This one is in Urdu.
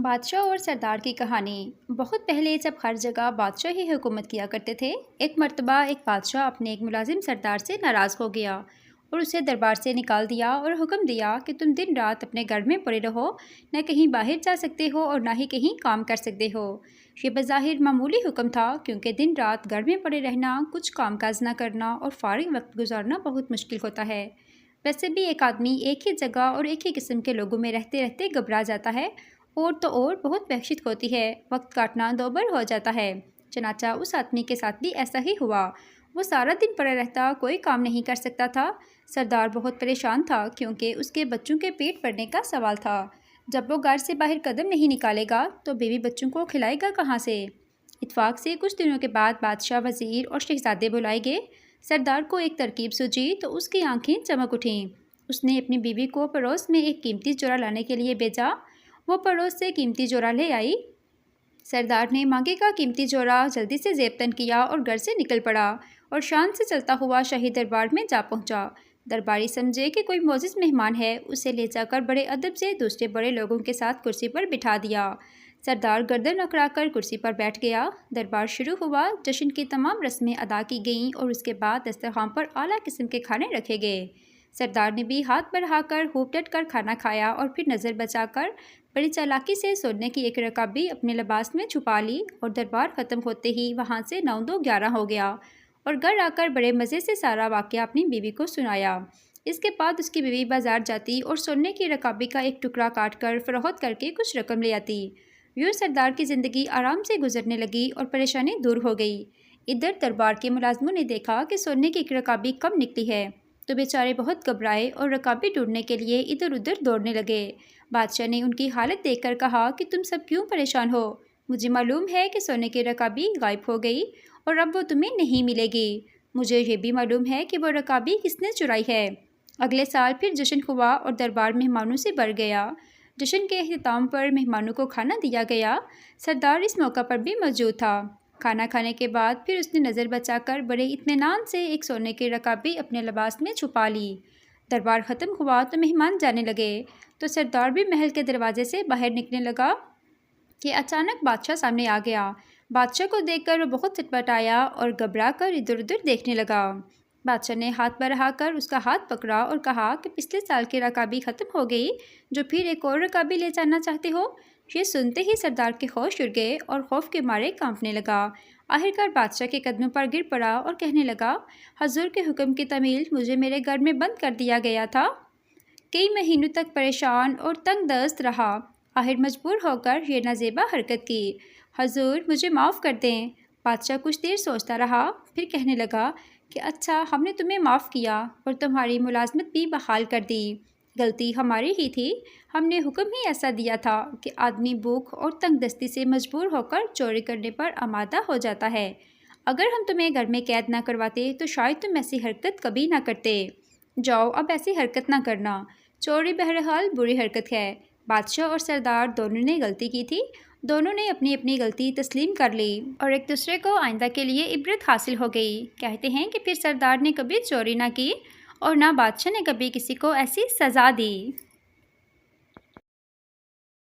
بادشاہ اور سردار کی کہانی۔ بہت پہلے جب ہر جگہ بادشاہ ہی حکومت کیا کرتے تھے، ایک مرتبہ ایک بادشاہ اپنے ایک ملازم سردار سے ناراض ہو گیا اور اسے دربار سے نکال دیا اور حکم دیا کہ تم دن رات اپنے گھر میں پڑے رہو، نہ کہیں باہر جا سکتے ہو اور نہ ہی کہیں کام کر سکتے ہو۔ یہ بظاہر معمولی حکم تھا، کیونکہ دن رات گھر میں پڑے رہنا، کچھ کام کاج نہ کرنا اور فارغ وقت گزارنا بہت مشکل ہوتا ہے۔ ویسے بھی ایک آدمی ایک ہی جگہ اور ایک ہی قسم کے لوگوں میں رہتے رہتے گھبرا جاتا ہے، اور تو اور بہت وحشت ہوتی ہے، وقت کاٹنا دوبر ہو جاتا ہے۔ چنانچہ اس آدمی کے ساتھ بھی ایسا ہی ہوا۔ وہ سارا دن پڑا رہتا، کوئی کام نہیں کر سکتا تھا۔ سردار بہت پریشان تھا، کیونکہ اس کے بچوں کے پیٹ بھرنے کا سوال تھا۔ جب وہ گھر سے باہر قدم نہیں نکالے گا تو بیوی بچوں کو کھلائے گا کہاں سے؟ اتفاق سے کچھ دنوں کے بعد بادشاہ، وزیر اور شہزادے بلائے گئے۔ سردار کو ایک ترکیب سوجی تو اس کی آنکھیں چمک اٹھیں۔ اس نے اپنی بیوی کو پڑوس میں ایک قیمتی جوڑا لانے کے لیے بھیجا۔ وہ پڑوس سے قیمتی جوڑا لے آئی۔ سردار نے مانگے کا قیمتی جوڑا جلدی سے زیب تن کیا اور گھر سے نکل پڑا اور شان سے چلتا ہوا شاہی دربار میں جا پہنچا۔ درباری سمجھے کہ کوئی معزز مہمان ہے، اسے لے جا کر بڑے ادب سے دوسرے بڑے لوگوں کے ساتھ کرسی پر بٹھا دیا۔ سردار گردن اکڑا کر کرسی پر بیٹھ گیا۔ دربار شروع ہوا، جشن کی تمام رسمیں ادا کی گئیں اور اس کے بعد دسترخوان پر اعلیٰ قسم کے کھانے رکھے گئے۔ سردار نے بھی ہاتھ بڑھا کر خوب ڈٹ کر کھانا کھایا اور پھر نظر بچا کر بڑی چالاکی سے سونے کی ایک رکاب بھی اپنے لباس میں چھپا لی، اور دربار ختم ہوتے ہی وہاں سے 9 2 11 ہو گیا، اور گھر آ کر بڑے مزے سے سارا واقعہ اپنی بیوی کو سنایا۔ اس کے بعد اس کی بیوی بازار جاتی اور سونے کی رکابی کا ایک ٹکڑا کاٹ کر فروخت کر کے کچھ رقم لے آتی۔ یوں سردار کی زندگی آرام سے گزرنے لگی اور پریشانی دور ہو گئی۔ ادھر دربار کے ملازموں نے دیکھا کہ سونے کی ایک رکابی کم نکلی ہے تو بیچارے بہت گھبرائے اور رکابی ڈھونڈنے کے لیے ادھر ادھر دوڑنے لگے۔ بادشاہ نے ان کی حالت دیکھ کر کہا کہ تم سب کیوں پریشان ہو؟ مجھے معلوم ہے کہ سونے کی رکابی غائب ہو گئی اور اب وہ تمہیں نہیں ملے گی۔ مجھے یہ بھی معلوم ہے کہ وہ رکابی کس نے چرائی ہے۔ اگلے سال پھر جشن ہوا اور دربار مہمانوں سے بھر گیا۔ جشن کے اختتام پر مہمانوں کو کھانا دیا گیا۔ سردار اس موقع پر بھی موجود تھا۔ کھانا کھانے کے بعد پھر اس نے نظر بچا کر بڑے اطمینان سے ایک سونے کی رکابی اپنے لباس میں چھپا لی۔ دربار ختم ہوا تو مہمان جانے لگے تو سردار بھی محل کے دروازے سے باہر نکلنے لگا کہ اچانک بادشاہ سامنے آ گیا۔ بادشاہ کو دیکھ کر وہ بہت چٹپٹایا اور گھبرا کر ادھر ادھر دیکھنے لگا۔ بادشاہ نے ہاتھ بڑھا کر اس کا ہاتھ پکڑا اور کہا کہ پچھلے سال کی رکابی ختم ہو گئی، جو پھر ایک اور رکابی لے جانا چاہتے ہو؟ یہ سنتے ہی سردار کے ہوش اڑ گئے اور خوف کے مارے کانپنے لگا۔ آخرکار بادشاہ کے قدموں پر گر پڑا اور کہنے لگا، حضور کے حکم کی تعمیل مجھے میرے گھر میں بند کر دیا گیا تھا۔ کئی مہینوں تک پریشان اور تنگ دست رہا، آخر مجبور ہو کر یہ نازیبا حرکت کی۔ حضور مجھے معاف کر دیں۔ بادشاہ کچھ دیر سوچتا رہا، پھر کہنے لگا کہ اچھا، ہم نے تمہیں معاف کیا اور تمہاری ملازمت بھی بحال کر دی۔ غلطی ہماری ہی تھی، ہم نے حکم ہی ایسا دیا تھا کہ آدمی بھوک اور تنگ دستی سے مجبور ہو کر چوری کرنے پر آمادہ ہو جاتا ہے۔ اگر ہم تمہیں گھر میں قید نہ کرواتے تو شاید تم ایسی حرکت کبھی نہ کرتے۔ جاؤ، اب ایسی حرکت نہ کرنا۔ چوری بہرحال بری حرکت ہے۔ بادشاہ اور سردار دونوں نے غلطی کی تھی، دونوں نے اپنی اپنی غلطی تسلیم کر لی اور ایک دوسرے کو آئندہ کے لیے عبرت حاصل ہو گئی۔ کہتے ہیں کہ پھر سردار نے کبھی چوری نہ کی اور نہ بادشاہ نے کبھی کسی کو ایسی سزا دی۔